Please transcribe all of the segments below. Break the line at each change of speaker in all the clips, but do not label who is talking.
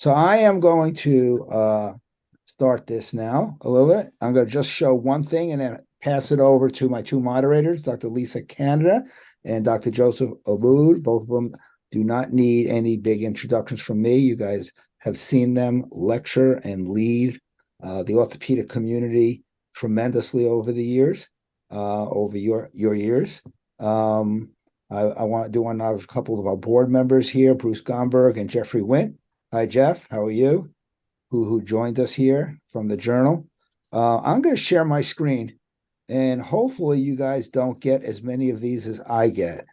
So I am going to start this now a little bit. I'm going to just show one thing and then pass it over to my two moderators, Dr. Lisa Canada and Dr. Joseph Abboud. Both of them do not need any big introductions from me. You guys have seen them lecture and lead the orthopedic community tremendously over the years, over your years. I want to do one now with a couple of our board members here, Bruce Gomberg and Jeffrey Wint. Hi, Jeff. How are you? Who joined us here from the journal. I'm going to share my screen, and hopefully you guys don't get as many of these as I get.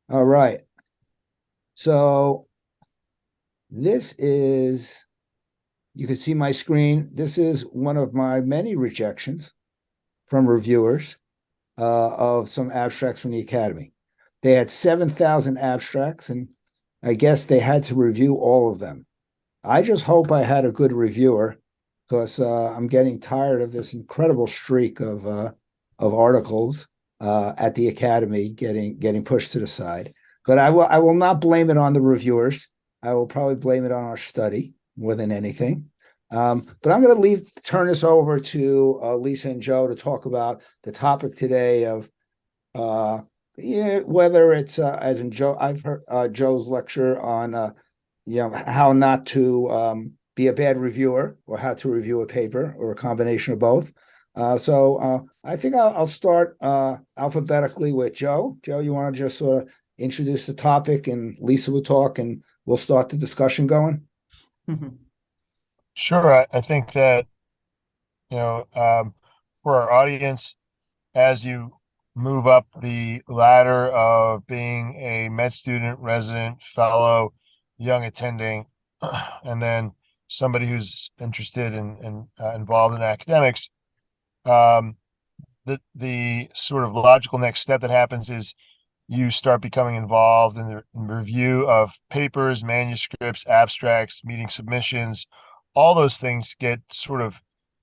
All right. So this is, you can see my screen. This is one of my many rejections from reviewers of some abstracts from the Academy. They had 7,000 abstracts, and I guess they had to review all of them. I just hope I had a good reviewer, because I'm getting tired of this incredible streak of articles at the Academy getting pushed to the side. But I will not blame it on the reviewers. I will probably blame it on our study more than anything. But I'm going to turn this over to Lisa and Joe to talk about the topic today of whether it's as in Joe. I've heard Joe's lecture on how not to be a bad reviewer, or how to review a paper, or a combination of both. So I think I'll start alphabetically with Joe. Joe, you want to just introduce the topic, and Lisa will talk, and we'll start the discussion going?
Sure. I think that, for our audience, as you move up the ladder of being a med student, resident, fellow, young attending, and then somebody who's interested and involved in academics, the sort of logical next step that happens is you start becoming involved in the review of papers, manuscripts, abstracts, meeting submissions. All those things get sort of,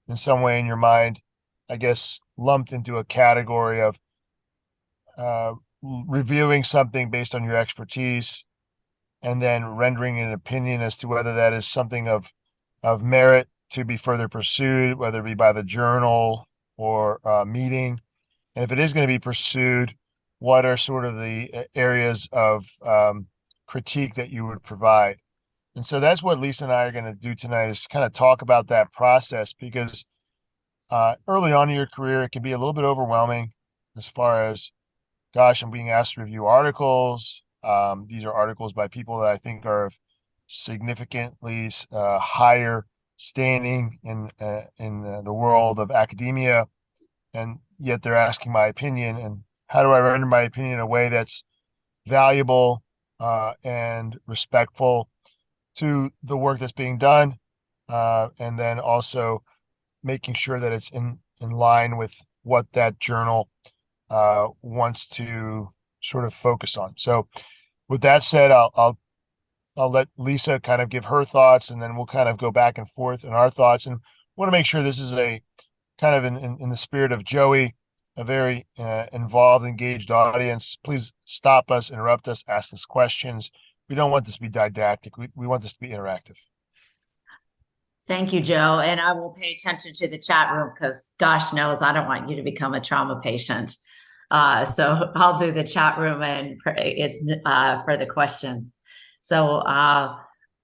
in some way in your mind, I guess, lumped into a category of reviewing something based on your expertise, and then rendering an opinion as to whether that is something of merit to be further pursued, whether it be by the journal or meeting. And if it is going to be pursued, what are sort of the areas of critique that you would provide? And so that's what Lisa and I are going to do tonight, is kind of talk about that process, because early on in your career, it can be a little bit overwhelming as far as, gosh, I'm being asked to review articles. These are articles by people that I think are of significantly higher standing in the world of academia, and yet they're asking my opinion. And how do I render my opinion in a way that's valuable and respectful to the work that's being done, and then also making sure that it's in line with what that journal wants to sort of focus on. So with that said, I'll let Lisa kind of give her thoughts, and then we'll kind of go back and forth in our thoughts. And want to make sure this is a kind of in the spirit of JOEI, a very involved, engaged audience. Please stop us, interrupt us, ask us questions. We don't want this to be didactic. We want this to be interactive.
Thank you, Joe. And I will pay attention to the chat room, because gosh knows I don't want you to become a trauma patient. So I'll do the chat room and for the questions. So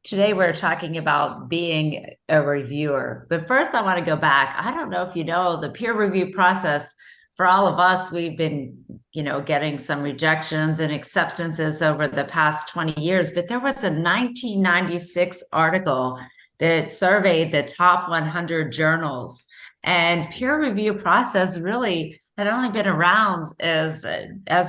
today we're talking about being a reviewer. But first I want to go back. I don't know if you know the peer review process. For all of us, we've been, getting some rejections and acceptances over the past 20 years. But there was a 1996 article that surveyed the top 100 journals, and peer review process really had only been around as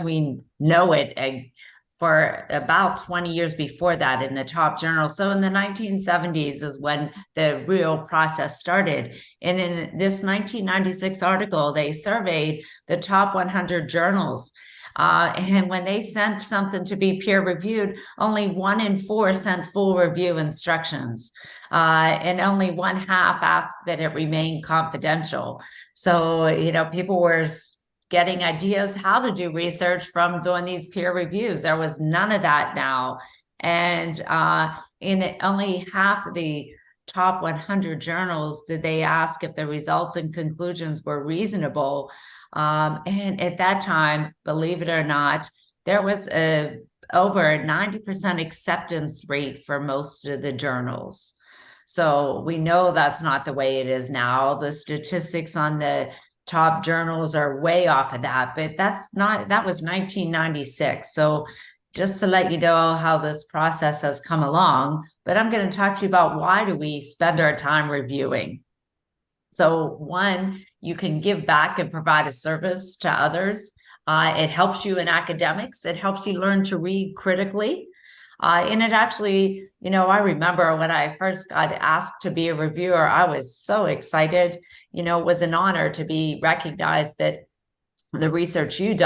we know it for about 20 years before that in the top journals. So in the 1970s is when the real process started. And in this 1996 article, they surveyed the top 100 journals. And when they sent something to be peer reviewed, only 1 in 4 sent full review instructions. And only 1/2 asked that it remain confidential. So, people were getting ideas how to do research from doing these peer reviews. There was none of that now. And in only half of the top 100 journals did they ask if the results and conclusions were reasonable. And at that time, believe it or not, there was over a 90% acceptance rate for most of the journals. So we know that's not the way it is now. The statistics on the top journals are way off of that, but that was 1996. So just to let you know how this process has come along, but I'm going to talk to you about why do we spend our time reviewing. So one, you can give back and provide a service to others. It helps you in academics. It helps you learn to read critically. And it actually, I remember when I first got asked to be a reviewer, I was so excited. It was an honor to be recognized that the research you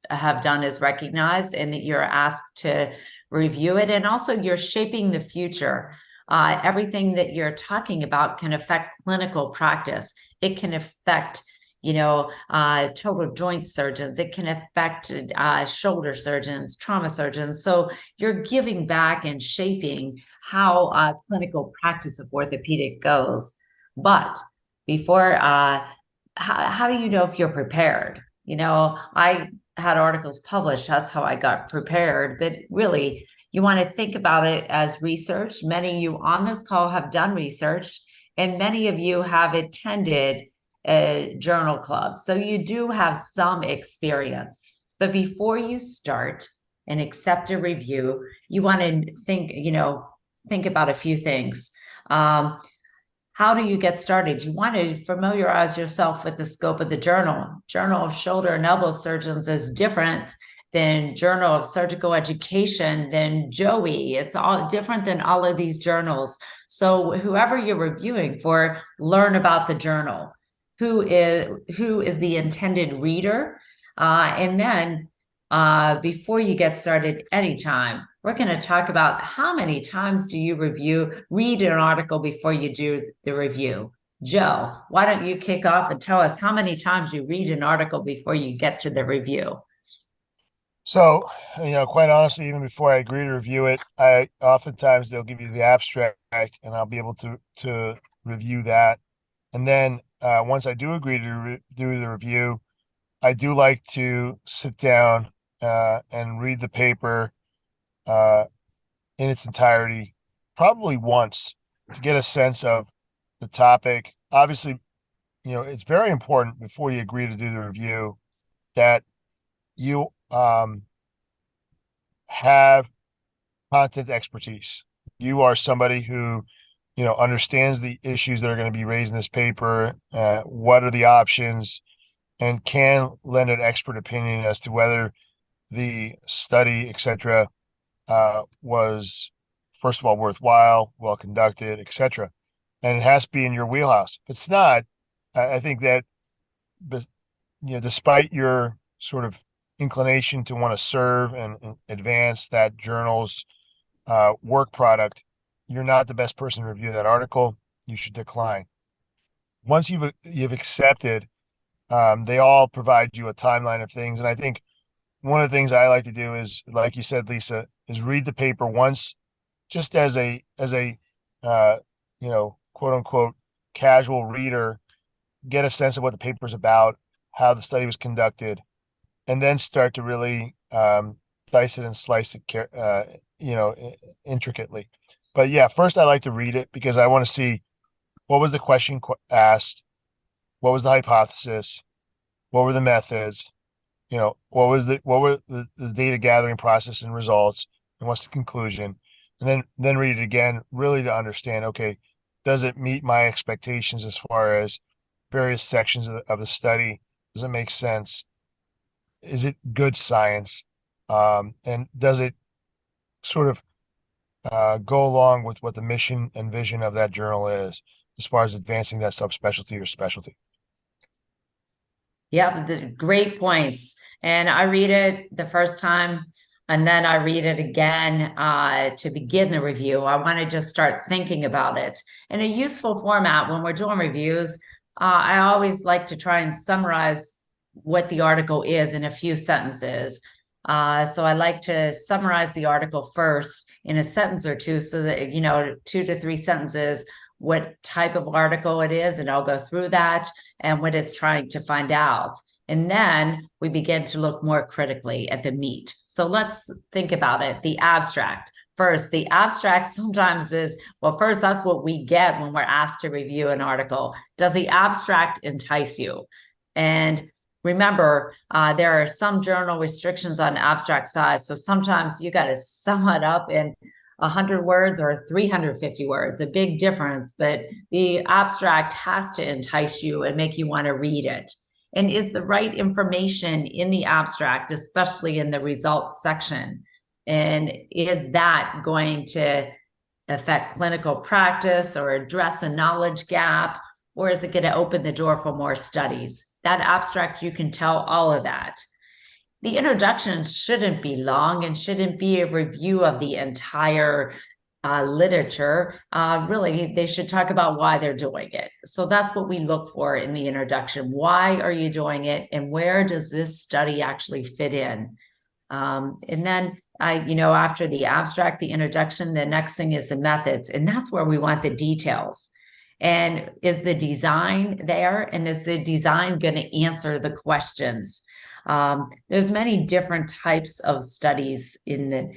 have done is recognized and that you're asked to review it. And also you're shaping the future. Everything that you're talking about can affect clinical practice. It can affect total joint surgeons. It can affect shoulder surgeons, trauma surgeons. So you're giving back and shaping how clinical practice of orthopedic goes. But before, how do you know if you're prepared? I had articles published. That's how I got prepared. But really, you want to think about it as research. Many of you on this call have done research, and many of you have attended a journal club. So you do have some experience. But before you start and accept a review, you want to think about a few things. How do you get started? You want to familiarize yourself with the scope of the journal. Journal of Shoulder and Elbow Surgeons is different than Journal of Surgical Education, than JOEI. It's all different than all of these journals. So whoever you're reviewing for, learn about the journal. Who is the intended reader? And then before you get started anytime, we're going to talk about how many times do you read an article before you do the review. Joe, why don't you kick off and tell us how many times you read an article before you get to the review?
So, quite honestly, even before I agree to review it, oftentimes they'll give you the abstract and I'll be able to review that. And then once I do agree to do the review, I do like to sit down and read the paper in its entirety, probably once, to get a sense of the topic. Obviously, it's very important before you agree to do the review that you have content expertise. You are somebody who understands the issues that are going to be raised in this paper, what are the options, and can lend an expert opinion as to whether the study, etc., was, first of all, worthwhile, well conducted, etc. And it has to be in your wheelhouse. If it's not, I think that, despite your sort of inclination to want to serve and advance that journal's work product, you're not the best person to review that article. You should decline. Once you've accepted, they all provide you a timeline of things. And I think one of the things I like to do is, like you said, Lisa, is read the paper once, just as a quote unquote casual reader, get a sense of what the paper's about, how the study was conducted, and then start to really dice it and slice it, intricately. But yeah, first I like to read it because I want to see what was the question asked, what was the hypothesis, what were the methods, what were the data gathering process and results, and what's the conclusion, and then read it again, really to understand, okay, does it meet my expectations as far as various sections of the study? Does it make sense? Is it good science? And does it sort of go along with what the mission and vision of that journal is as far as advancing that subspecialty or specialty?
Yeah, great points. And I read it the first time, and then I read it again to begin the review. I want to just start thinking about it in a useful format. When we're doing reviews, I always like to try and summarize what the article is in a few sentences. So I like to summarize the article first in a sentence or two so that, 2 to 3 sentences, what type of article it is, and I'll go through that and what it's trying to find out. And then we begin to look more critically at the meat. So let's think about it. The abstract. First, the abstract sometimes is, well, first, that's what we get when we're asked to review an article. Does the abstract entice you? And remember, there are some journal restrictions on abstract size. So sometimes you got to sum it up in 100 words or 350 words, a big difference. But the abstract has to entice you and make you want to read it. And is the right information in the abstract, especially in the results section? And is that going to affect clinical practice or address a knowledge gap? Or is it going to open the door for more studies? That abstract, you can tell all of that. The introduction shouldn't be long and shouldn't be a review of the entire literature. Really, they should talk about why they're doing it. So that's what we look for in the introduction. Why are you doing it? And where does this study actually fit in? And then after the abstract, the introduction, the next thing is the methods. And that's where we want the details. And is the design there? And is the design going to answer the questions? There's many different types of studies and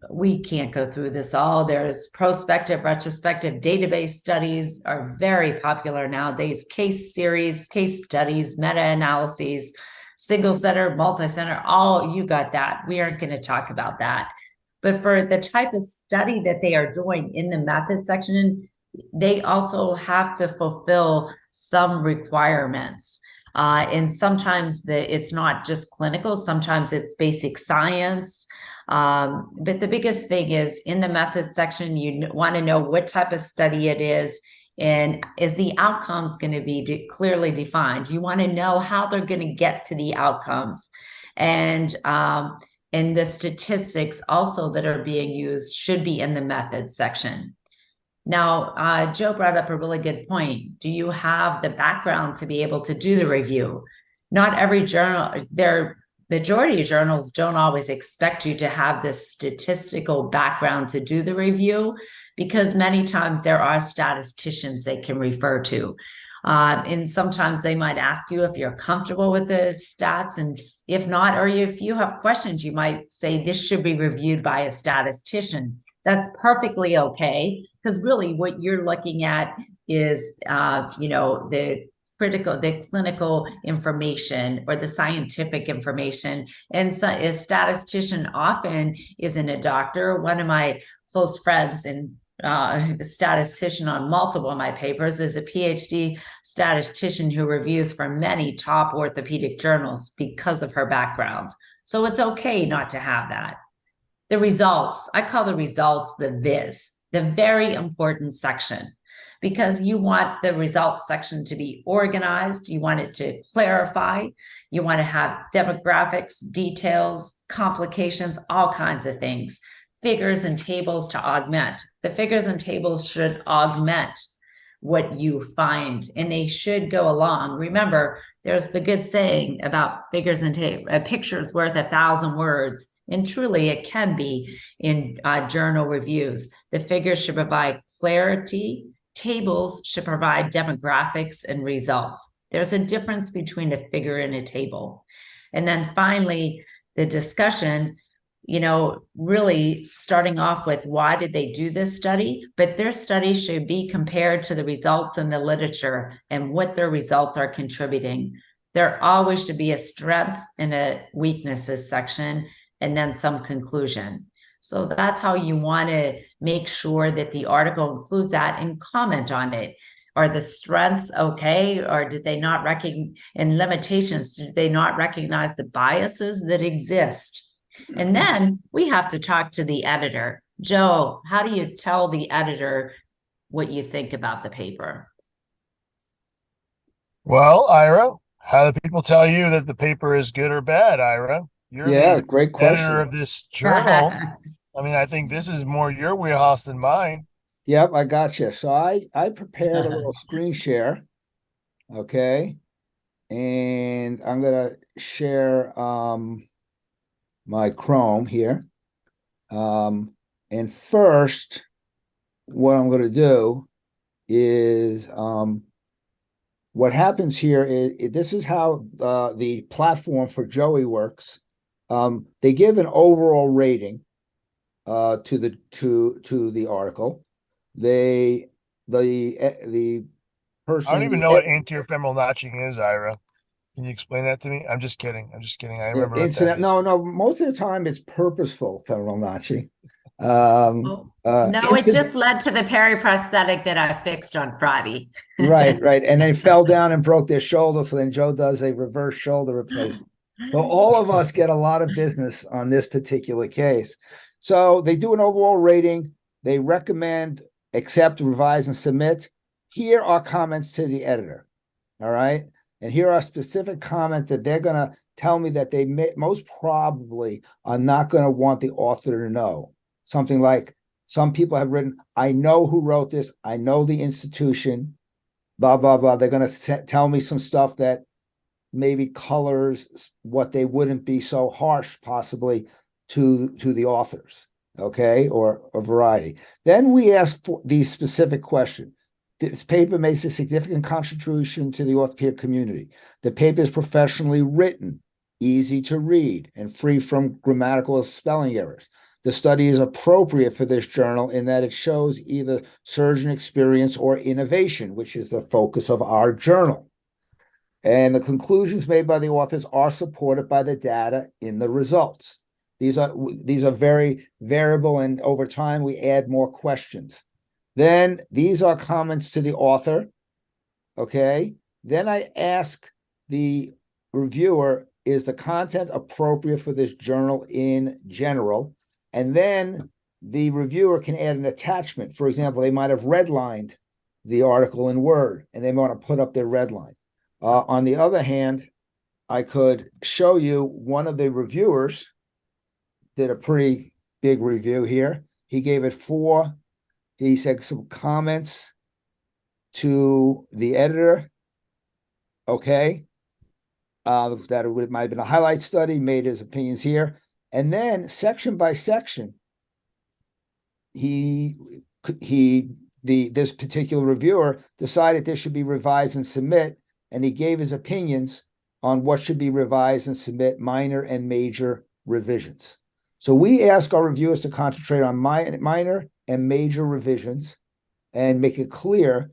we can't go through this all. There's prospective, retrospective, database studies are very popular nowadays. Case series, case studies, meta-analyses, single center, multi-center, all you got that. We aren't going to talk about that. But for the type of study that they are doing in the method section, they also have to fulfill some requirements. And sometimes it's not just clinical, sometimes it's basic science. But the biggest thing is in the method section, you want to know what type of study it is. And is the outcomes going to be clearly defined? You want to know how they're going to get to the outcomes. And the statistics also that are being used should be in the method section. Now, Joe brought up a really good point. Do you have the background to be able to do the review? Not every journal, majority of journals don't always expect you to have this statistical background to do the review, because many times there are statisticians they can refer to. And sometimes they might ask you if you're comfortable with the stats, and if not, or if you have questions, you might say this should be reviewed by a statistician. That's perfectly okay, because really what you're looking at is, the clinical information or the scientific information. And so a statistician often isn't a doctor. One of my close friends and a statistician on multiple of my papers is a PhD statistician who reviews for many top orthopedic journals because of her background. So it's okay not to have that. The results, I call the results the viz, the very important section, because you want the results section to be organized. You want it to clarify. You want to have demographics, details, complications, all kinds of things, figures and tables to augment. The figures and tables should augment what you find, and they should go along. Remember, there's the good saying about figures and a picture's worth 1,000 words. And truly, it can be in journal reviews. The figures should provide clarity. Tables should provide demographics and results. There's a difference between a figure and a table. And then finally, the discussion, really starting off with why did they do this study? But their study should be compared to the results in the literature and what their results are contributing. There always should be a strengths and a weaknesses section, and then some conclusion. So that's how you want to make sure that the article includes that and comment on it. Are the strengths okay? Or did they not recognize, and limitations, did they not recognize the biases that exist? And then we have to talk to the editor. Joe, how do you tell the editor what you think about the paper?
Well, Ira, how do people tell you that the paper is good or bad, Ira? You're the
great
editor of
question.
this journal. I mean, I think this is more your wheelhouse than mine.
Yep, I got you. So I prepared a little screen share, okay, and I'm gonna share my Chrome here. And first, what I'm going to do is what happens here is this is how the platform for JOEI works. They give an overall rating to the article. The person
I don't even know what anterior femoral notching is, Ira. Can you explain that to me? I'm just kidding. I'm just kidding. I remember what that
incident.
is.
No. Most of the time, it's purposeful femoral notching.
No, it
Incident,
just led to the periprosthetic that I fixed on Friday.
right. And they fell down and broke their shoulder. So then Joe does a reverse shoulder replacement. So all of us get a lot of business on this particular case. So they do an overall rating. They recommend, accept, revise, and submit. Here are comments to the editor. All right. And here are specific comments that they're going to tell me that they most probably are not going to want the author to know. Something like, some people have written, I know who wrote this. I know the institution, blah, blah, blah. They're going to tell me some stuff that maybe colors what they wouldn't be so harsh possibly to the authors, okay, or a variety. Then we ask for these specific questions. This paper makes a significant contribution to the orthopedic community. The paper is professionally written, easy to read, and free from grammatical or spelling errors. The study is appropriate for this journal in that it shows either surgeon experience or innovation, which is the focus of our journal. And the conclusions made by the authors are supported by the data in the results. These are very variable, and over time we add more questions. Then these are comments to the author. Okay. Then I ask the reviewer, is the content appropriate for this journal in general? And then the reviewer can add an attachment. For example, they might have redlined the article in Word and they want to put up their redline. On the other hand, I could show you one of the reviewers did a pretty big review here. He gave it 4. He said some comments to the editor. Okay. That it might have been a highlight study, made his opinions here. And then section by section, this particular reviewer decided this should be revised and submit, and he gave his opinions on what should be revised and submit, minor and major revisions. So we ask our reviewers to concentrate on minor and major revisions and make it clear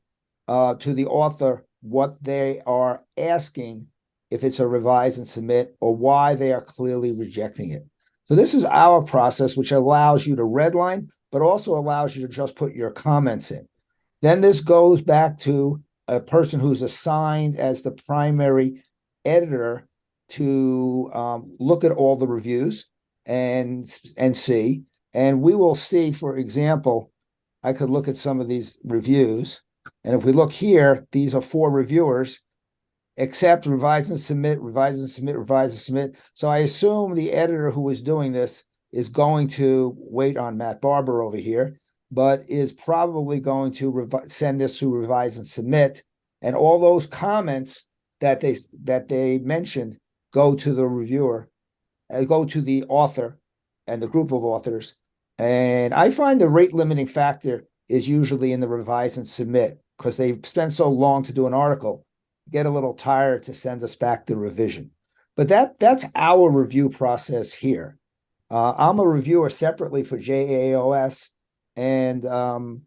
to the author what they are asking, if it's a revise and submit, or why they are clearly rejecting it. So this is our process, which allows you to redline, but also allows you to just put your comments in. Then this goes back to a person who's assigned as the primary editor to look at all the reviews and see. And we will see, for example, I could look at some of these reviews. And if we look here, these are 4 reviewers: accept, revise and submit, revise and submit, revise and submit. So I assume the editor who is doing this is going to wait on Matt Barber over here, but is probably going to send this to revise and submit. And all those comments that they mentioned go to the reviewer, go to the author and the group of authors. And I find the rate limiting factor is usually in the revise and submit, because they spend so long to do an article, get a little tired to send us back the revision. But that's our review process here. I'm a reviewer separately for JAOS, and I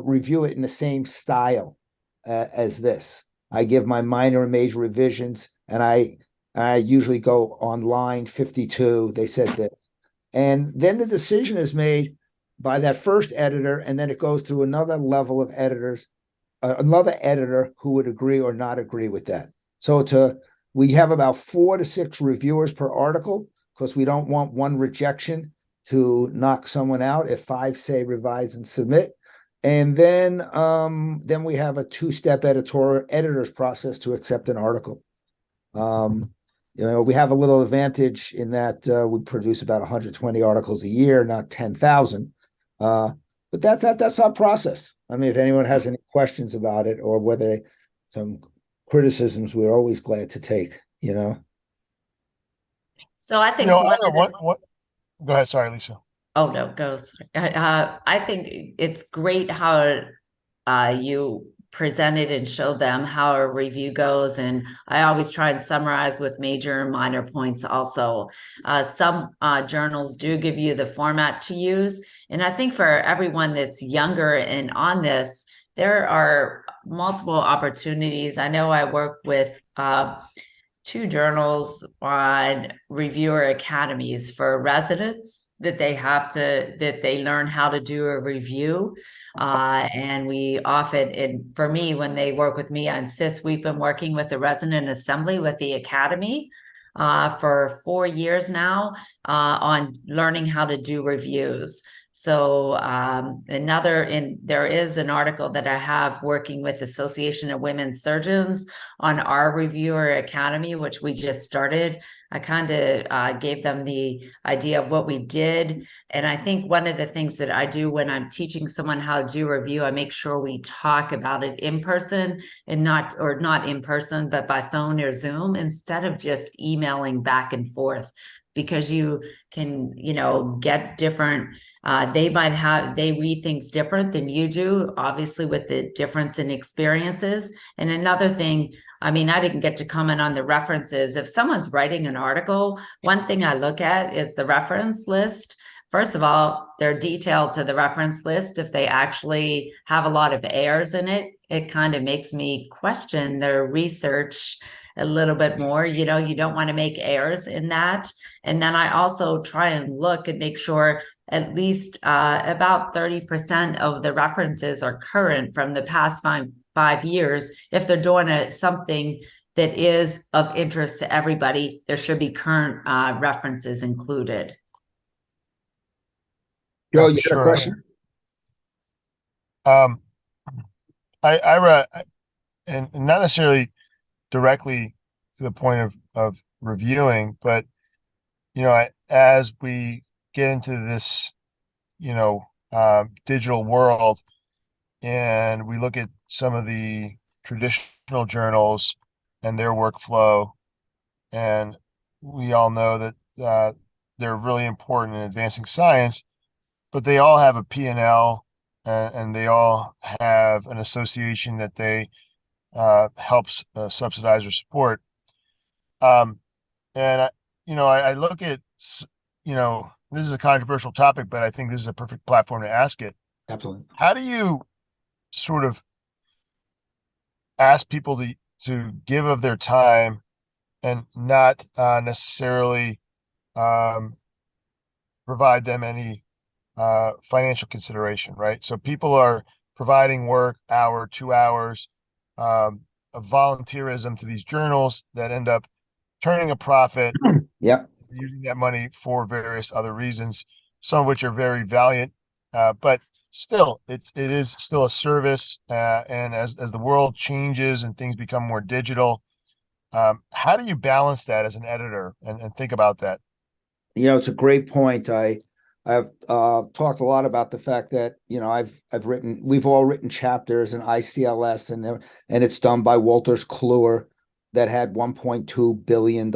review it in the same style as this. I give my minor and major revisions, and I usually go on line 52. They said this, and then the decision is made by that first editor, and then it goes through another level of editors, another editor who would agree or not agree with that. So we have about 4 to 6 reviewers per article, because we don't want one rejection to knock someone out if 5 say revise and submit. And then we have a 2-step editor's process to accept an article. We have a little advantage in that we produce about 120 articles a year, not 10,000. But that's our process. I mean, if anyone has any questions about it, or whether some criticisms, we're always glad to take,
So I think
I
one
don't
of
know
the
what, go ahead. Sorry, Lisa.
Oh no, go. I think it's great how you presented and showed them how a review goes, and I always try and summarize with major and minor points. Also, some journals do give you the format to use, and I think for everyone that's younger and on this, there are multiple opportunities. I know I work with two journals on reviewer academies for residents that they learn how to do a review. And we often, and for me, when they work with me, I insist we've been working with the resident assembly with the academy for 4 years now on learning how to do reviews. So there is an article that I have working with Association of Women Surgeons on our reviewer academy, which we just started. I kind of gave them the idea of what we did. And I think one of the things that I do when I'm teaching someone how to do a review, I make sure we talk about it in person and not in person, but by phone or Zoom instead of just emailing back and forth, because you can, get different, they read things different than you do, obviously with the difference in experiences. And another thing, I mean, I didn't get to comment on the references. If someone's writing an article, one thing I look at is the reference list. First of all, they're detailed to the reference list. If they actually have a lot of errors in it, it kind of makes me question their research a little bit more. You don't want to make errors in that. And then I also try and look and make sure at least about 30% of the references are current from the past 5 years. If they're doing something that is of interest to everybody, there should be current references included.
Joe,
For
you got a
sure.
question?
I and not necessarily directly to the point of reviewing, but as we get into this, digital world, and we look at some of the traditional journals and their workflow, and we all know that they're really important in advancing science, but they all have a P&L, and they all have an association that they helps subsidize or support. And I look at, this is a controversial topic, but I think this is a perfect platform to ask it.
Absolutely.
How do you sort of ask people to give of their time and not necessarily provide them any financial consideration, right? So people are providing work, hour, 2 hours, of volunteerism to these journals that end up turning a profit,
Yep.
using that money for various other reasons, some of which are very valiant, but still, it is still a service. And as the world changes and things become more digital, how do you balance that as an editor and think about that?
It's a great point. I've talked a lot about the fact that we've all written chapters in ICLS, and it's done by Wolters Kluwer, that had $1.2 billion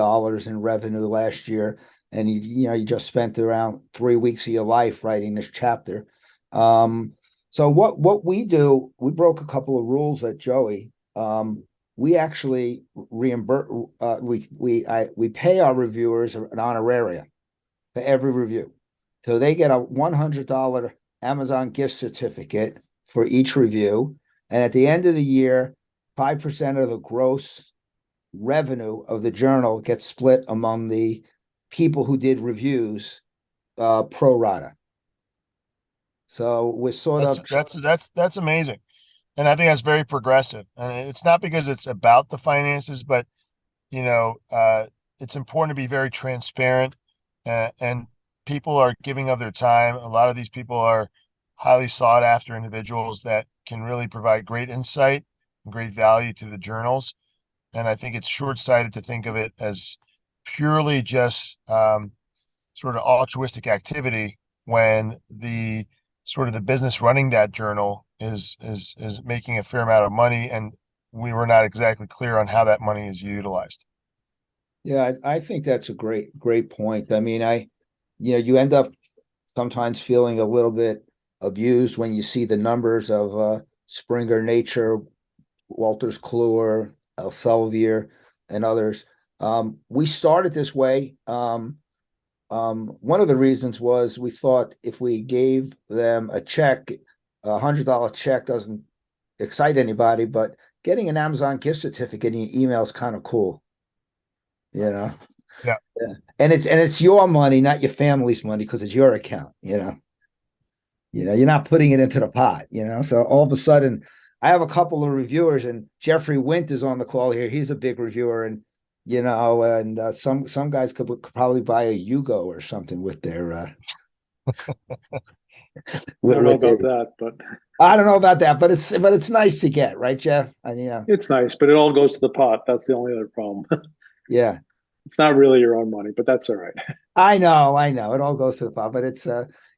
in revenue last year, and you just spent around 3 weeks of your life writing this chapter. So what we do, we broke a couple of rules at JOEI. We actually reimburse. We pay our reviewers an honorarium for every review. So they get a $100 Amazon gift certificate for each review. And at the end of the year, 5% of the gross revenue of the journal gets split among the people who did reviews pro rata. So we're
that's amazing. And I think that's very progressive. And it's not because it's about the finances, but it's important to be very transparent, and people are giving of their time. A lot of these people are highly sought after individuals that can really provide great insight and great value to the journals. And I think it's short-sighted to think of it as purely just sort of altruistic activity when the sort of the business running that journal is making a fair amount of money, and we were not exactly clear on how that money is utilized.
Yeah, I think that's a great point. I mean, you end up sometimes feeling a little bit abused when you see the numbers of Springer Nature, Walters Kluwer, Elsevier, and others. We started this way. One of the reasons was we thought if we gave them a check, $100 check doesn't excite anybody, but getting an Amazon gift certificate in your email is kind of cool, you know.
Yeah.
Yeah. And it's your money, not your family's money, because it's your account, you know. You're not putting it into the pot, you know. So all of a sudden, I have a couple of reviewers, and Jeffrey Wint is on the call here. He's a big reviewer, and some guys could probably buy a Yugo or something with their
I don't know about that, but
I don't know about that, but it's nice to get, right, Jeff?
it's nice, but it all goes to the pot. That's the only other problem.
Yeah.
It's not really your own money, but that's all right.
I know. It all goes to the pot, but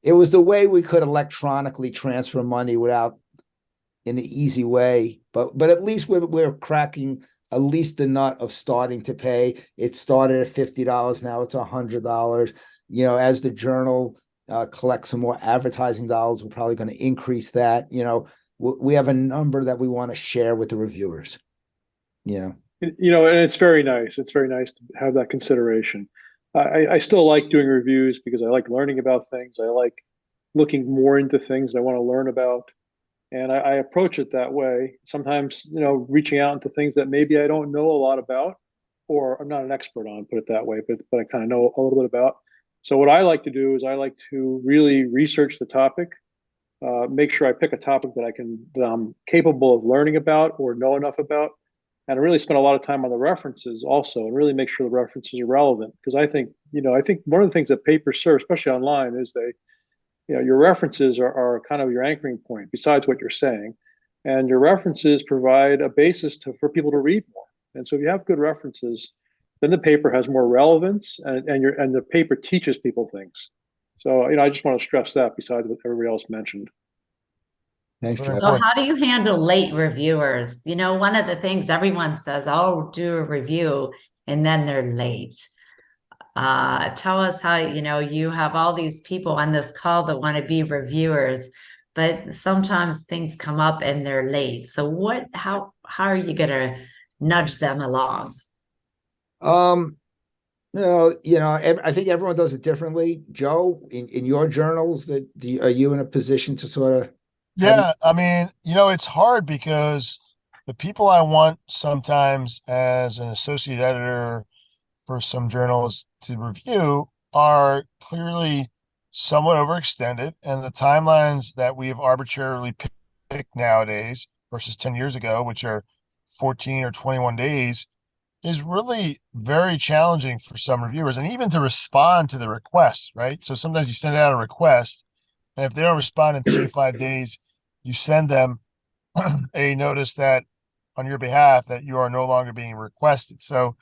it was the way we could electronically transfer money without in an easy way. But at least we're cracking at least the nut of starting to pay. It started at $50, now it's $100. As the journal collects some more advertising dollars, we're probably going to increase that. We have a number that we want to share with the reviewers.
And it's very nice. It's very nice to have that consideration. I still like doing reviews because I like learning about things. I like looking more into things I want to learn about. And I approach it that way. Sometimes, reaching out into things that maybe I don't know a lot about, or I'm not an expert on, put it that way, but I kind of know a little bit about. So what I like to do is I like to really research the topic, make sure I pick a topic that I'm capable of learning about or know enough about, and I really spend a lot of time on the references also, and really make sure the references are relevant. Because I think one of the things that papers serve, especially online, is your references are kind of your anchoring point besides what you're saying, and your references provide a basis for people to read more. And so if you have good references, then the paper has more relevance, and the paper teaches people things. So I just want to stress that besides what everybody else mentioned.
Thanks, Jeff.
So how do you handle late reviewers? One of the things everyone says, "Oh, do a review," and then they're late. Tell us how, you have all these people on this call that want to be reviewers, but sometimes things come up and they're late. So how are you going to nudge them along?
I think everyone does it differently. Joe, in your journals, are you in a position to sort of?
Yeah, I mean, it's hard because the people I want sometimes as an associate editor for some journals to review are clearly somewhat overextended, and the timelines that we have arbitrarily picked nowadays versus 10 years ago, which are 14 or 21 days, is really very challenging for some reviewers, and even to respond to the requests, right? So sometimes you send out a request, and if they don't respond in 3 to 5 days, you send them a notice that on your behalf that you are no longer being requested. So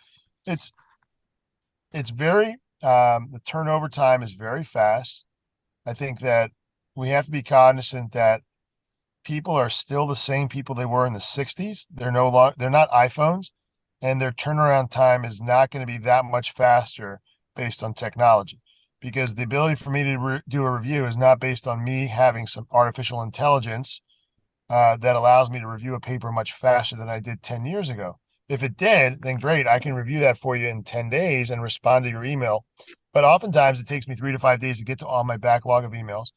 it's very the turnover time is very fast. I think that we have to be cognizant that people are still the same people they were in the 60s. They're not iPhones, and their turnaround time is not going to be that much faster based on technology, because the ability for me to do a review is not based on me having some artificial intelligence that allows me to review a paper much faster than I did 10 years ago. If it did, then great, I can review that for you in 10 days and respond to your email. But oftentimes it takes me 3 to 5 days to get to all my backlog of emails,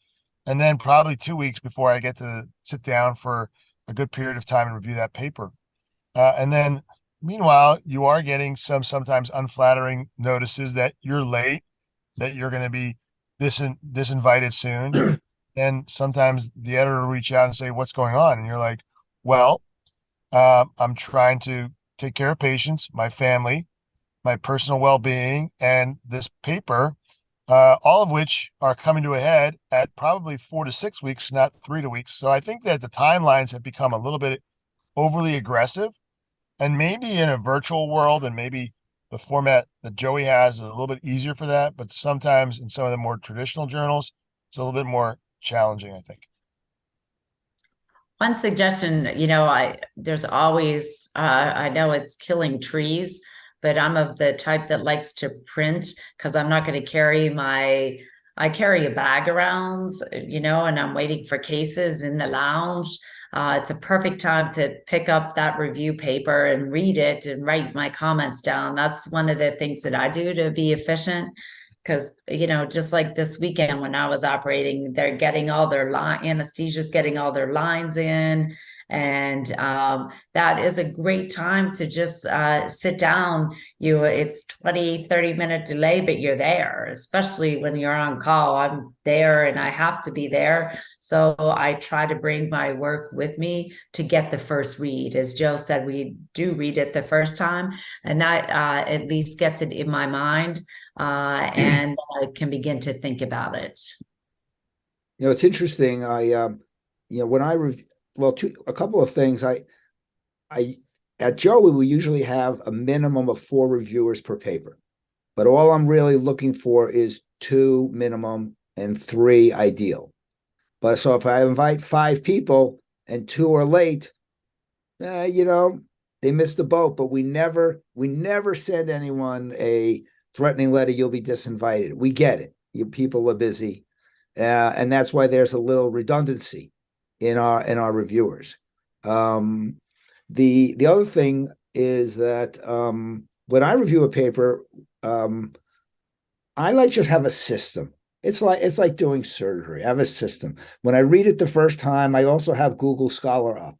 and then probably 2 weeks before I get to sit down for a good period of time and review that paper. And then meanwhile, you are getting sometimes unflattering notices that you're late, that you're going to be disinvited soon. And sometimes the editor will reach out and say, "What's going on?" And you're like, "Well, I'm trying to take care of patients, my family, my personal well-being, and this paper, all of which are coming to a head at probably 4 to 6 weeks, not 3 to weeks." So I think that the timelines have become a little bit overly aggressive, and maybe in a virtual world, and maybe the format that JOEI has is a little bit easier for that. But sometimes in some of the more traditional journals, it's a little bit more challenging, I think.
One suggestion, there's always, I know it's killing trees, but I'm of the type that likes to print because I'm not going to carry I carry a bag around, and I'm waiting for cases in the lounge. It's a perfect time to pick up that review paper and read it and write my comments down. That's one of the things that I do to be efficient. Because, just like this weekend when I was operating, they're getting all their anesthesia's getting all their lines in. And that is a great time to just sit down. It's 20-30 minute delay, but you're there, especially when you're on call. I'm there and I have to be there. So I try to bring my work with me to get the first read. As Joe said, we do read it the first time, and that at least gets it in my mind, and I can begin to think about it.
It's interesting. When I a couple of things. I at JOEI, we usually have a minimum of 4 reviewers per paper, but all I'm really looking for is 2 minimum and 3 ideal. But so if I invite 5 people and 2 are late, they missed the boat. But we never send anyone a threatening letter, you'll be disinvited. We get it. You people are busy. And that's why there's a little redundancy in our reviewers. The other thing is that when I review a paper, I like just have a system. It's like doing surgery. I have a system. When I read it the first time, I also have Google Scholar up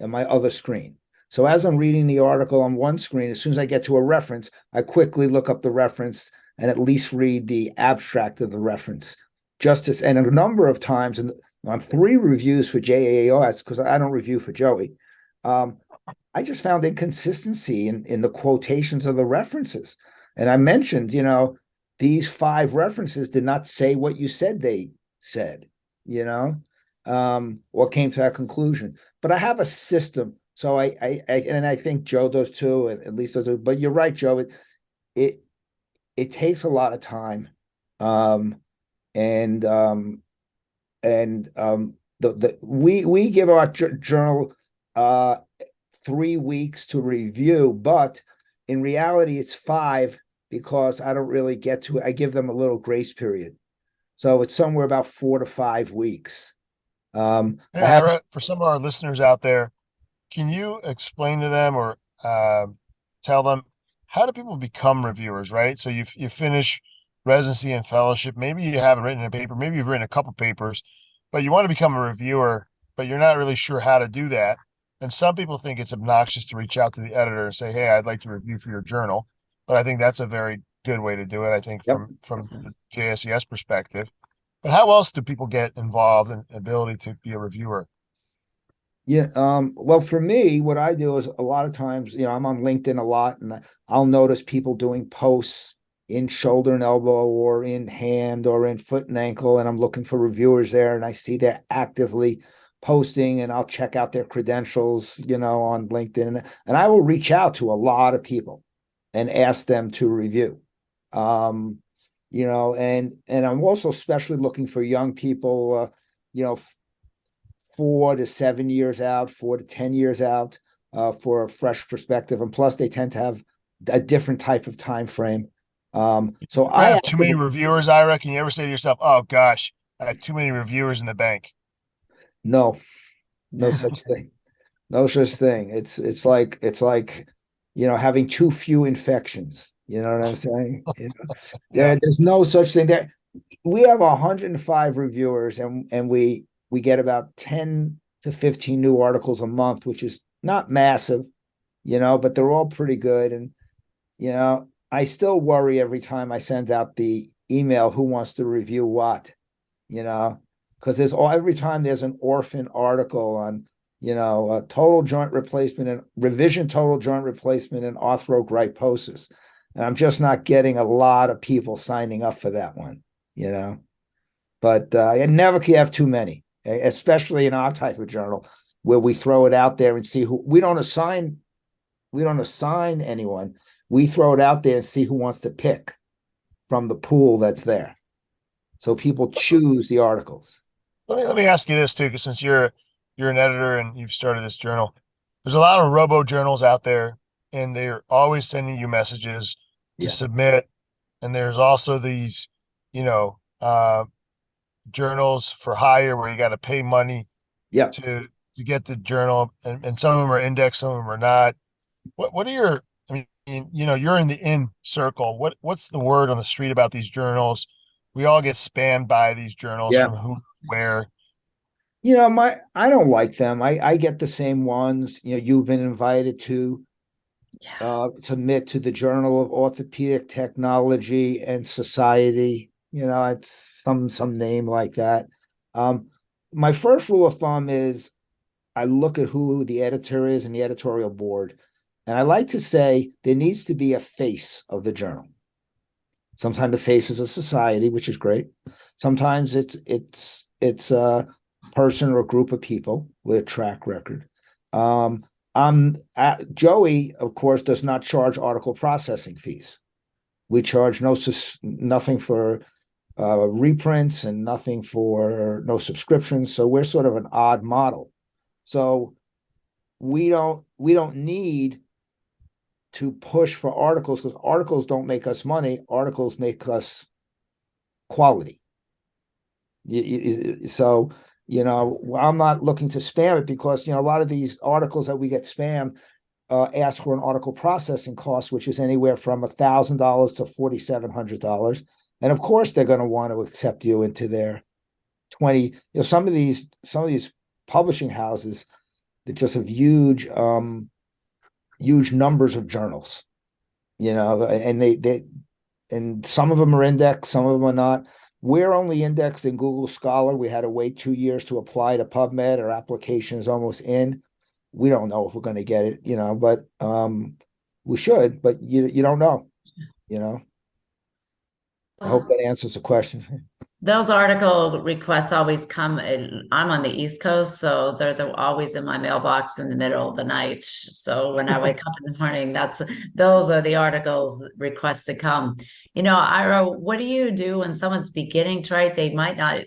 on my other screen. So as I'm reading the article on one screen, as soon as I get to a reference, I quickly look up the reference and at least read the abstract of the reference. And a number of times, and on 3 reviews for JAOS, because I don't review for JOEI, I just found inconsistency in the quotations of the references. And I mentioned, these 5 references did not say what you said they said, or came to that conclusion. But I have a system. So I think Joe does too, at least does too. But you're right, Joe. It takes a lot of time. We give our journal 3 weeks to review, but in reality it's 5 because I don't really get to it. I give them a little grace period, so it's somewhere about 4 to 5 weeks.
For some of our listeners out there, can you explain to them or tell them how do people become reviewers? Right, so you finish residency and fellowship. Maybe you haven't written a paper, maybe you've written a couple papers, but you want to become a reviewer, but you're not really sure how to do that. And some people think it's obnoxious to reach out to the editor and say, hey, I'd like to review for your journal. But I think that's a very good way to do it, I think, from the JSES perspective. But how else do people get involved in ability to be a reviewer?
Yeah. Well, for me, what I do is a lot of times, I'm on LinkedIn a lot, and I'll notice people doing posts in shoulder and elbow or in hand or in foot and ankle, and I'm looking for reviewers there, and I see they're actively posting, and I'll check out their credentials, on LinkedIn, and I will reach out to a lot of people and ask them to review. And I'm also especially looking for young people, 4 to 7 years out, 4 to 10 years out, for a fresh perspective, and plus they tend to have a different type of time frame. So I
have too many reviewers, I reckon. You ever say to yourself, oh gosh, I have too many reviewers in the bank?
No such thing. No such thing. It's like having too few infections. You know what I'm saying? There's no such thing there. We have 105 reviewers, and we get about 10 to 15 new articles a month, which is not massive, but they're all pretty good. And I still worry every time I send out the email, who wants to review what, because every time there's an orphan article on, a total joint replacement and revision total joint replacement and arthrogryposis. And I'm just not getting a lot of people signing up for that one, but I never can have too many, especially in our type of journal where we throw it out there and see who. We don't assign anyone. We throw it out there and see who wants to pick from the pool that's there. So people choose the articles.
Let me ask you this too, because since you're an editor and you've started this journal, there's a lot of robo journals out there and they're always sending you messages to
Yeah.
submit. And there's also these, you know, journals for hire where you got to pay money
Yeah.
to get the journal, and some of them are indexed, some of them are not. What are your, I mean, you know, you're in the in circle. What's the word on the street about these journals? We all get spammed by these journals
Yeah.
from who, where.
I don't like them. I get the same ones. You've been invited to
Yeah.
submit to the Journal of Orthopedic Technology and Society. It's some name like that. My first rule of thumb is I look at who the editor is and the editorial board. And I like to say there needs to be a face of the journal. Sometimes the face is a society, which is great. Sometimes it's a person or a group of people with a track record. JOEI, of course, does not charge article processing fees. We charge nothing for reprints and nothing for no subscriptions. So we're sort of an odd model. So we don't need to push for articles because articles don't make us money. Articles make us quality. So, I'm not looking to spam it because, a lot of these articles that we get spammed ask for an article processing cost, which is anywhere from $1,000 to $4,700. And of course, they're going to want to accept you into their 20. Some of these publishing houses that just have huge numbers of journals, and and some of them are indexed, some of them are not. We're only indexed in Google Scholar. We had to wait 2 years to apply to PubMed. Our application is almost in. We don't know if we're going to get it, but we should, but you don't know, I hope that answers the question.
Those article requests always come. I'm on the East Coast, so they're always in my mailbox in the middle of the night. So when I wake up in the morning, those are the articles requests that come. Ira, what do you do when someone's beginning to write? They might not,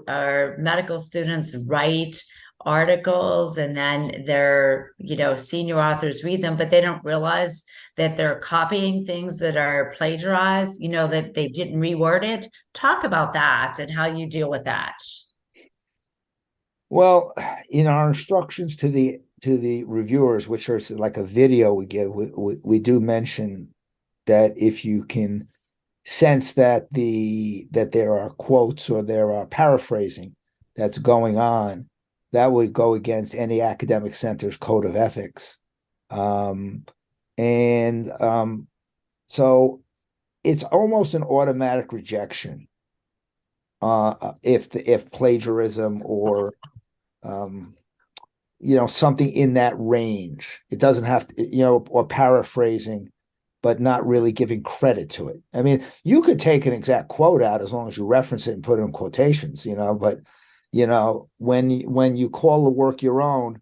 our medical students write articles and then their, senior authors read them, but they don't realize that they're copying things that are plagiarized, that they didn't reword it. Talk about that and how you deal with that.
Well, in our instructions to the reviewers, which are like a video we give, we do mention that if you can sense that there are quotes or there are paraphrasing that's going on, that would go against any academic center's code of ethics. So it's almost an automatic rejection if plagiarism or something in that range. It doesn't have to, or paraphrasing, but not really giving credit to it. I mean, you could take an exact quote out as long as you reference it and put it in quotations, but when you call the work your own,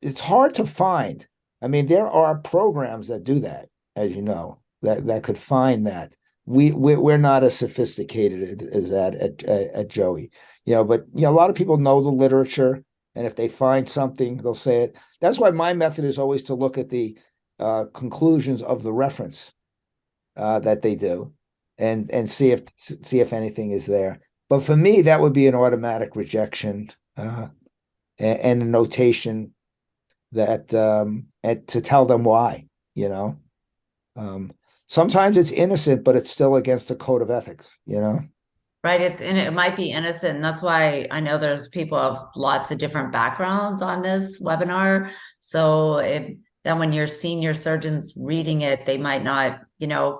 it's hard to find. I mean, there are programs that do that, as you know, that could find that. We're not as sophisticated as that at JOEI, but a lot of people know the literature, and if they find something, they'll say it. That's why my method is always to look at the conclusions of the reference that they do, and see if anything is there. But for me, that would be an automatic rejection and a notation that and to tell them why. Sometimes it's innocent, but it's still against the code of ethics.
Right. And it might be innocent. And that's why I know there's people of lots of different backgrounds on this webinar. So then when your senior surgeon's reading it, they might not,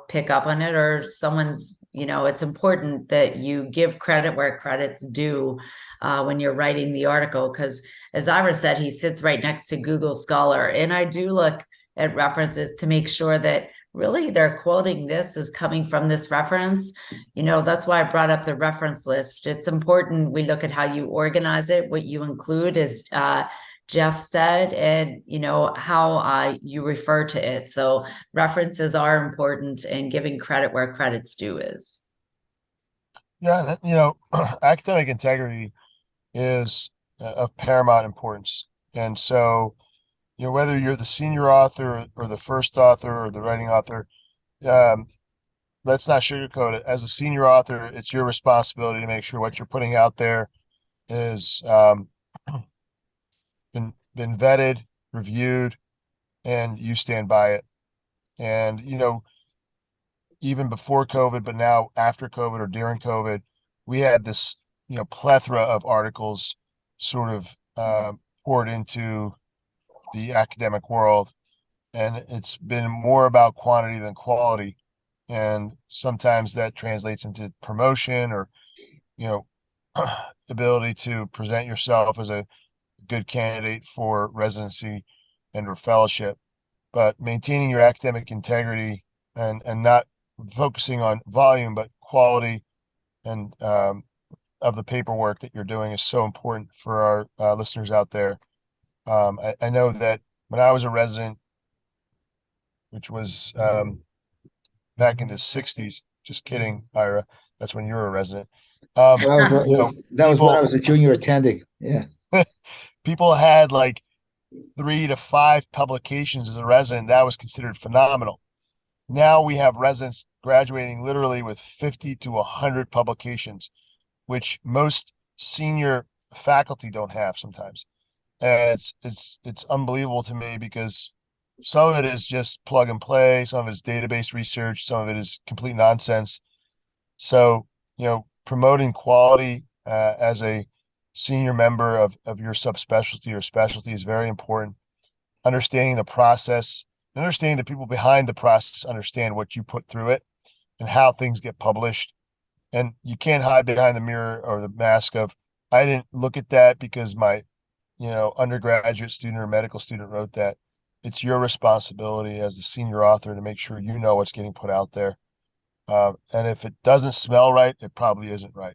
pick up on it, or someone's, it's important that you give credit where credit's due when you're writing the article. Because as Ira said, he sits right next to Google Scholar. And I do look at references to make sure that really they're quoting this is coming from this reference. That's why I brought up the reference list. It's important we look at how you organize it, what you include, as Jeff said, and how you refer to it. So references are important, and giving credit where credit's due is.
Yeah, academic integrity is of paramount importance. And so, whether you're the senior author or the first author or the writing author, um, let's not sugarcoat it. As a senior author, it's your responsibility to make sure what you're putting out there is been vetted, reviewed, and you stand by it. And even before COVID, but now after COVID or during COVID, we had this plethora of articles sort of poured into the academic world, and it's been more about quantity than quality. And sometimes that translates into promotion or you know ability to present yourself as a good candidate for residency and or fellowship. But maintaining your academic integrity and not focusing on volume but quality and of the paperwork that you're doing is so important for our listeners out there. I know that when I was a resident, which was back in the 60s, just kidding, Ira, that's when you were a resident.
That was when I was a junior attending. Yeah.
People had like 3 to 5 publications as a resident. That was considered phenomenal. Now we have residents graduating literally with 50 to 100 publications, which most senior faculty don't have sometimes. And it's unbelievable to me because some of it is just plug and play, some of it is database research, some of it is complete nonsense. So, promoting quality as a senior member of your subspecialty or specialty is very important. Understanding the process, understanding the people behind the process understand what you put through it and how things get published. And you can't hide behind the mirror or the mask of, I didn't look at that because my, undergraduate student or medical student wrote that. It's your responsibility as the senior author to make sure you know what's getting put out there. And if it doesn't smell right, it probably isn't right.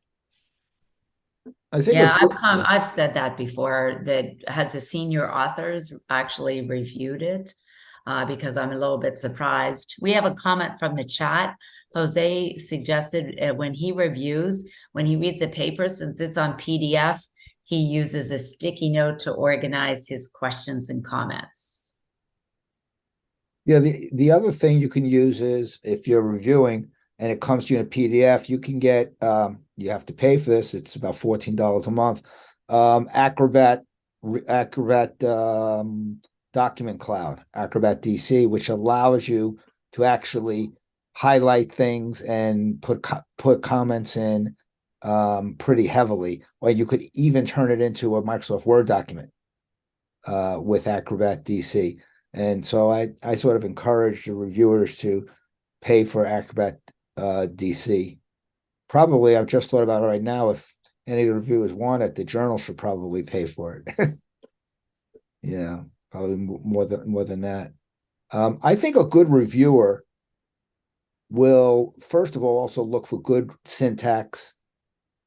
I think
Yeah, I've said that before, that has the senior authors actually reviewed it, because I'm a little bit surprised. We have a comment from the chat. Jose suggested when he reads the paper, since it's on PDF, he uses a sticky note to organize his questions and comments.
Yeah, the other thing you can use is if you're reviewing and it comes to you in a PDF, you can get you have to pay for this. It's about $14 a month. Acrobat Document Cloud, Acrobat DC, which allows you to actually highlight things and put comments in pretty heavily, or you could even turn it into a Microsoft Word document with Acrobat DC. And so I sort of encourage the reviewers to pay for Acrobat DC. Probably, I've just thought about it right now. If any of the reviewers want it, the journal should probably pay for it. Yeah, probably more than that. I think a good reviewer will, first of all, also look for good syntax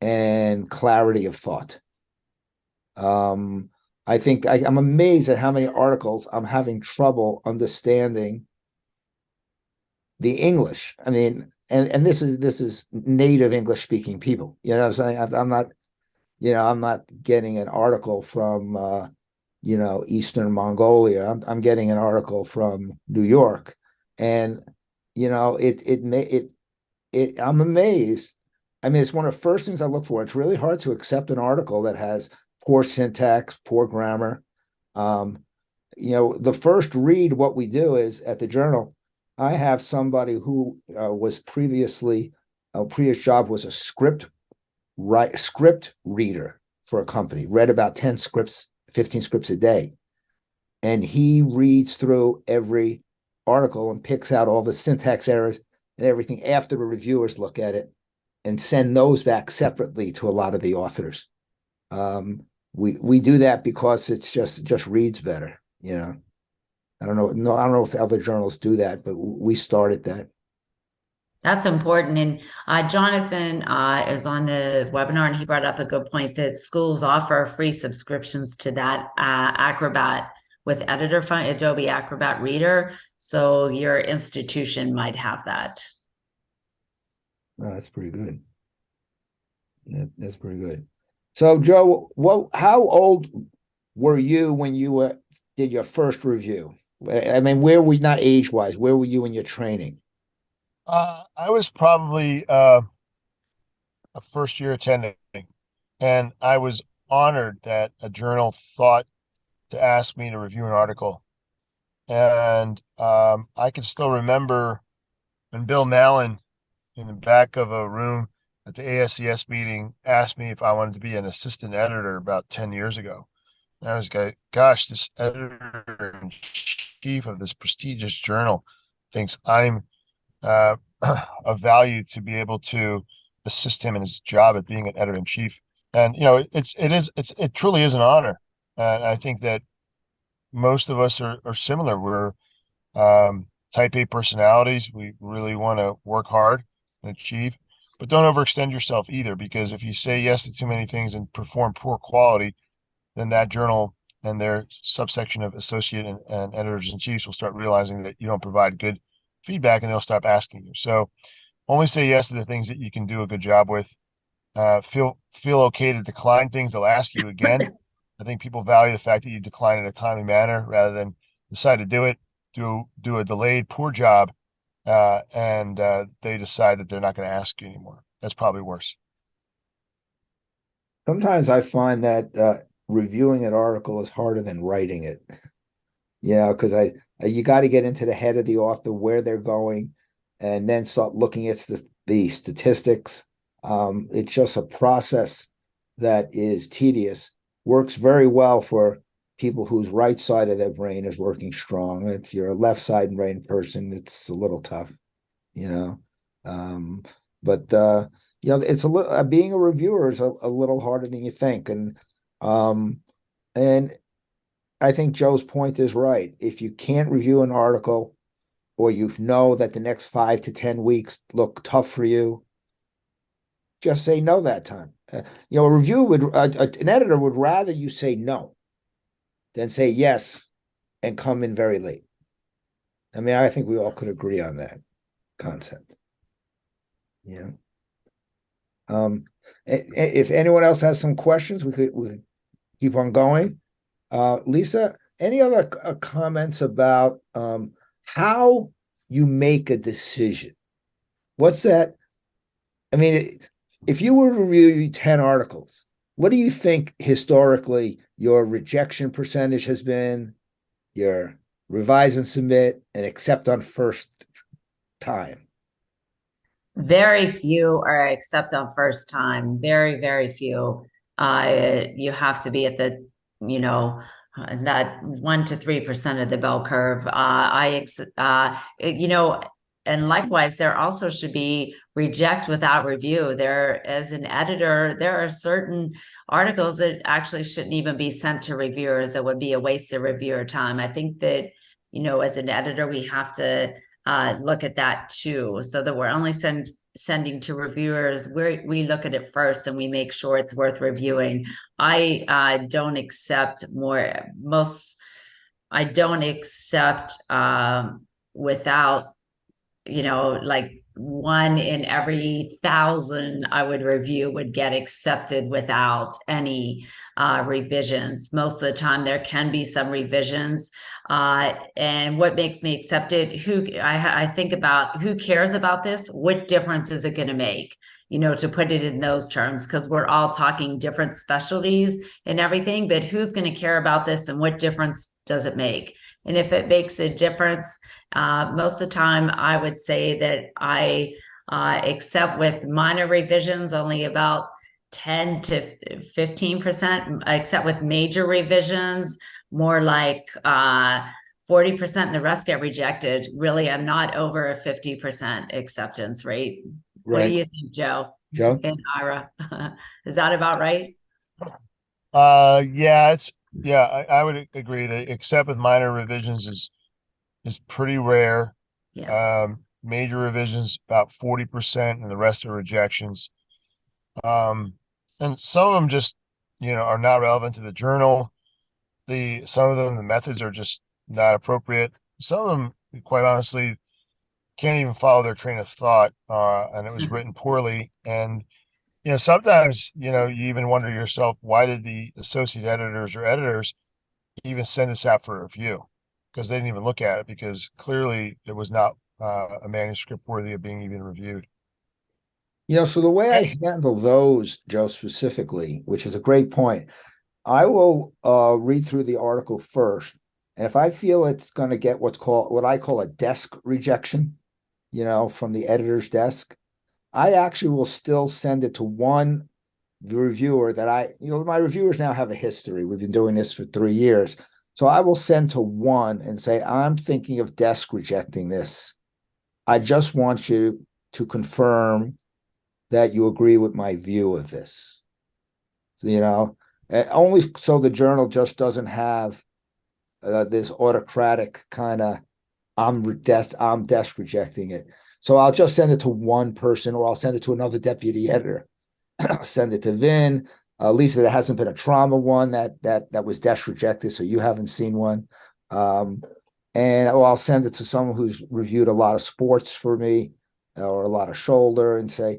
and clarity of thought. I think I'm amazed at how many articles I'm having trouble understanding the English. I mean, and this is native English speaking people. You know what I'm saying? I'm not getting an article from Eastern Mongolia. I'm getting an article from New York, and I'm amazed. I mean, it's one of the first things I look for. It's really hard to accept an article that has poor syntax, poor grammar. The first read, what we do is at the journal, I have somebody who was previous job was a script reader for a company, read about 10 scripts, 15 scripts a day. And he reads through every article and picks out all the syntax errors and everything after the reviewers look at it and send those back separately to a lot of the authors. We do that because it's just reads better, I don't know. No, I don't know if other journals do that, but we started that.
That's important. And Jonathan is on the webinar, and he brought up a good point that schools offer free subscriptions to that Acrobat with editor fund, Adobe Acrobat Reader. So your institution might have that.
Oh, that's pretty good. That's pretty good. So, Joe, how old were you when you did your first review? I mean, where were, not age-wise, where were you in your training?
I was probably a first year attending, and I was honored that a journal thought to ask me to review an article. And I can still remember when Bill Mallon in the back of a room at the ASCS meeting asked me if I wanted to be an assistant editor about 10 years ago. And I was like, gosh, this editor in chief of this prestigious journal thinks I'm of value to be able to assist him in his job at being an editor in chief. And it truly is an honor. And I think that most of us are similar. We're type A personalities. We really want to work hard and achieve, but don't overextend yourself either, because if you say yes to too many things and perform poor quality, then that journal and their subsection of associate and editors in chiefs will start realizing that you don't provide good feedback, and they'll stop asking you. So only say yes to the things that you can do a good job with. Feel okay to decline things. They'll ask you again. I think people value the fact that you decline in a timely manner rather than decide to do it, do a delayed poor job, and they decide that they're not going to ask you anymore. That's probably worse.
Sometimes I find that reviewing an article is harder than writing it. Yeah, because you got to get into the head of the author, where they're going, and then start looking at the statistics. It's just a process that is tedious. Works very well for people whose right side of their brain is working strong. If you're a left side brain person, it's a little tough, you know. But it's a little being a reviewer is a little harder than you think, and I think Joe's point is right. If you can't review an article, or you know that the next 5 to 10 weeks look tough for you, just say no that time. A review an editor would rather you say no than say yes and come in very late. I mean, I think we all could agree on that concept. Yeah. If anyone else has some questions, we could keep on going. Lisa, any other comments about how you make a decision? What's that? I mean, if you were to review 10 articles, what do you think historically your rejection percentage has been, your revise and submit, and accept on first time?
Very few are accept on first time. Very, very few. You have to be at the, that 1 to 3% of the bell curve. And likewise, there also should be reject without review. There, as an editor, there are certain articles that actually shouldn't even be sent to reviewers. It would be a waste of reviewer time. I think that, as an editor, we have to look at that too, so that we're only sending to reviewers. We look at it first and we make sure it's worth reviewing. I don't accept without, like 1 in every 1,000 I would review would get accepted without any revisions. Most of the time there can be some revisions. And what makes me accept it, I think about who cares about this? What difference is it going to make? To put it in those terms, because we're all talking different specialties and everything, but who's going to care about this and what difference does it make? And if it makes a difference, most of the time I would say that I accept with minor revisions only about 10 to 15%, except with major revisions, more like 40%, and the rest get rejected. Really, I'm not over a 50% acceptance rate. Right. What do you think, Joe?
Joe?
And Ira? Is that about right?
I would agree that accept with minor revisions is pretty rare.
Yeah.
Major revisions about 40%, and the rest are rejections. And some of them just, are not relevant to the journal. Some of them, the methods are just not appropriate. Some of them, quite honestly, can't even follow their train of thought, and it was written poorly. And sometimes you even wonder yourself, why did the associate editors or editors even send this out for review, because they didn't even look at it, because clearly it was not a manuscript worthy of being even reviewed.
So the way I handle those, Joe, specifically, which is a great point, I will read through the article first. And if I feel it's going to get what I call a desk rejection, from the editor's desk, I actually will still send it to one reviewer that my reviewers now have a history. We've been doing this for 3 years. So I will send to one and say, I'm thinking of desk rejecting this. I just want you to confirm that you agree with my view of this. Only so the journal just doesn't have this autocratic kind of I'm desk rejecting it. So I'll just send it to one person, or I'll send it to another deputy editor. Send it to Vin. Lisa, there hasn't been a trauma one that was desk rejected, so you haven't seen one. I'll send it to someone who's reviewed a lot of sports for me, or a lot of shoulder, and say,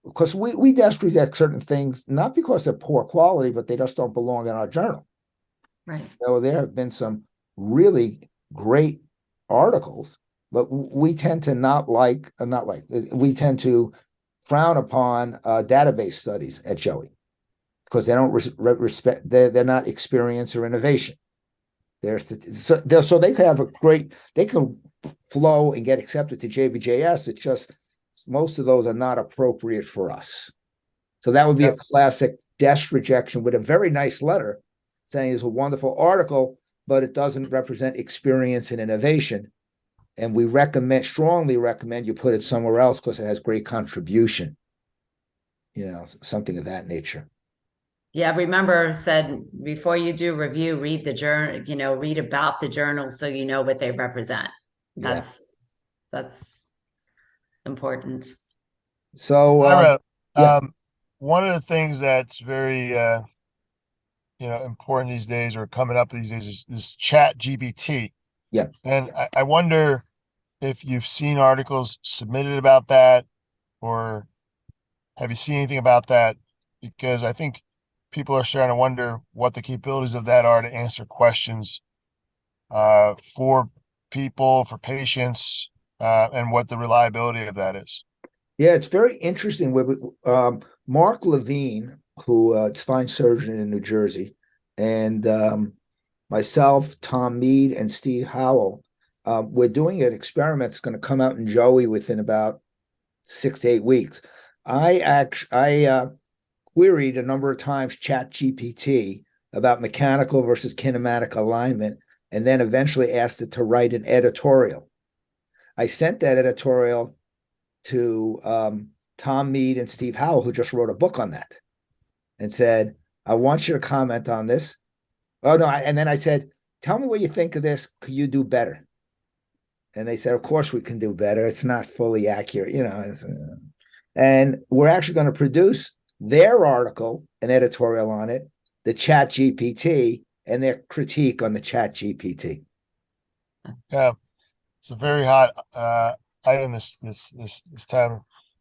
because we desk reject certain things, not because they're poor quality, but they just don't belong in our journal.
Right.
There have been some really great articles, but we tend to we tend to frown upon database studies at JOEI, because they don't respect, they're not experience or innovation. So they can have they can flow and get accepted to JBJS. It's just most of those are not appropriate for us. So that would be a classic desk rejection with a very nice letter saying it's a wonderful article, but it doesn't represent experience and innovation. And we strongly recommend you put it somewhere else because it has great contribution, something of that nature.
Yeah, remember said before you do review, read the journal, read about the journal so you know what they represent. That's important.
So
Ira, one of the things that's very important these days, or coming up these days, is Chat GPT.
Yeah.
And I wonder if you've seen articles submitted about that, or have you seen anything about that? Because I think people are starting to wonder what the capabilities of that are to answer questions for people, for patients, and what the reliability of that is.
Yeah, it's very interesting with Mark Levine, who spine surgeon in New Jersey, and myself, Tom Mead, and Steve Howell. We're doing an experiment that's going to come out in JOEI within about 6 to 8 weeks. I queried a number of times Chat GPT about mechanical versus kinematic alignment, and then eventually asked it to write an editorial. I sent that editorial to Tom Mead and Steve Howell, who just wrote a book on that, and said, I want you to comment on this. Oh, no. And then I said, tell me what you think of this. Could you do better? And they said, of course we can do better. It's not fully accurate, And we're actually going to produce their article, an editorial on it, the Chat GPT, and their critique on the Chat GPT.
Yeah, it's a very hot item this time,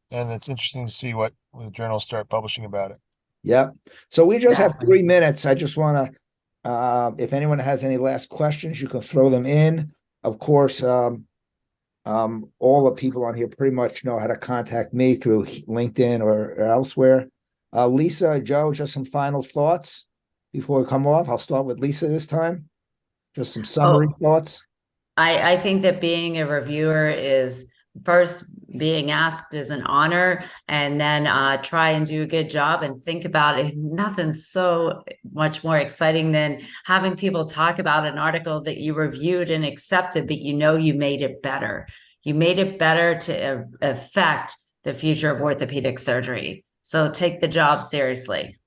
and it's interesting to see what the journals start publishing about it.
Yeah. So we just have 3 minutes. I just want to, if anyone has any last questions, you can throw them in. Of course, all the people on here pretty much know how to contact me through LinkedIn or elsewhere. Lisa, Joe, just some final thoughts before we come off. I'll start with Lisa this time. Just some summary thoughts.
I think that being a reviewer is first being asked is an honor, and then try and do a good job and think about it. Nothing's so much more exciting than having people talk about an article that you reviewed and accepted, but you made it better. You made it better to affect the future of orthopedic surgery. So take the job seriously.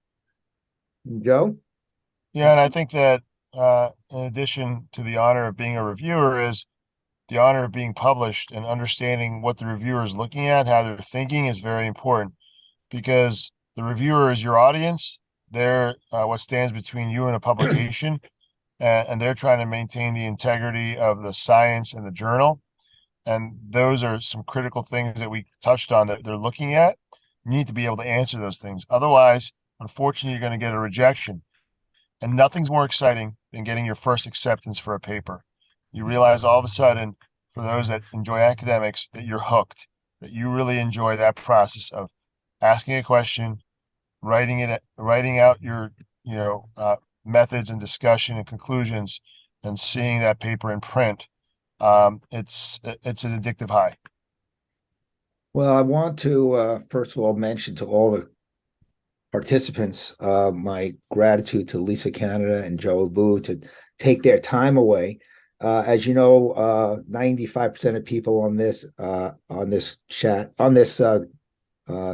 Joe?
Yeah, and I think that in addition to the honor of being a reviewer is the honor of being published, and understanding what the reviewer is looking at, how they're thinking, is very important, because the reviewer is your audience. They're what stands between you and a publication, and they're trying to maintain the integrity of the science and the journal. And those are some critical things that we touched on that they're looking at. You need to be able to answer those things. Otherwise, unfortunately, you're going to get a rejection. And nothing's more exciting than getting your first acceptance for a paper. You realize all of a sudden, for those that enjoy academics, that you're hooked, that you really enjoy that process of asking a question, writing out your, methods and discussion and conclusions, and seeing that paper in print. It's an addictive high.
Well, I want to first of all mention to all the participants my gratitude to Lisa Canada and Joe Abboud to take their time away. As you know, 95% of people on this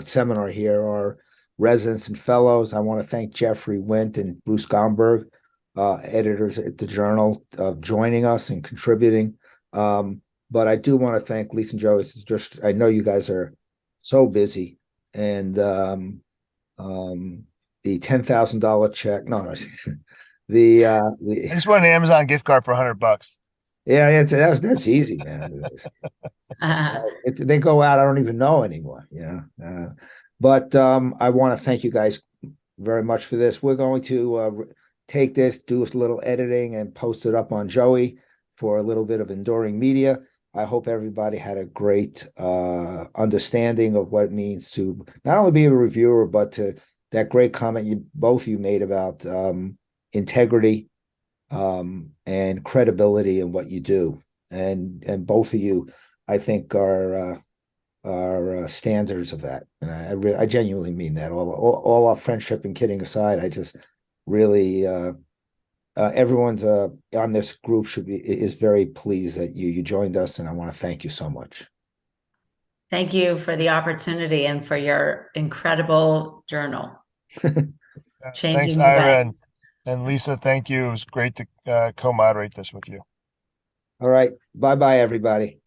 seminar here are residents and fellows. I want to thank Jeffrey Wint and Bruce Gomberg, editors at the Journal, joining us and contributing. But I do want to thank Lisa and Joe. It's just, I know you guys are so busy, and the $10,000 check. No,
I just want an Amazon gift card for $100.
Yeah, that's easy, man. They go out, I don't even know anymore, but I want to thank you guys very much for this. We're going to take this, do a little editing, and post it up on JOEI for a little bit of enduring media. I hope everybody had a great understanding of what it means to not only be a reviewer, but to that great comment both of you made about integrity and credibility in what you do, and both of you, I think, are standards of that, and I genuinely mean that. All our friendship and kidding aside, I just really everyone's on this group is very pleased that you joined us, and I want to thank you so much.
Thank you for the opportunity and for your incredible journal.
Yes, thanks, Ira, and Lisa. Thank you. It was great to co-moderate this with you.
All right. Bye-bye, everybody.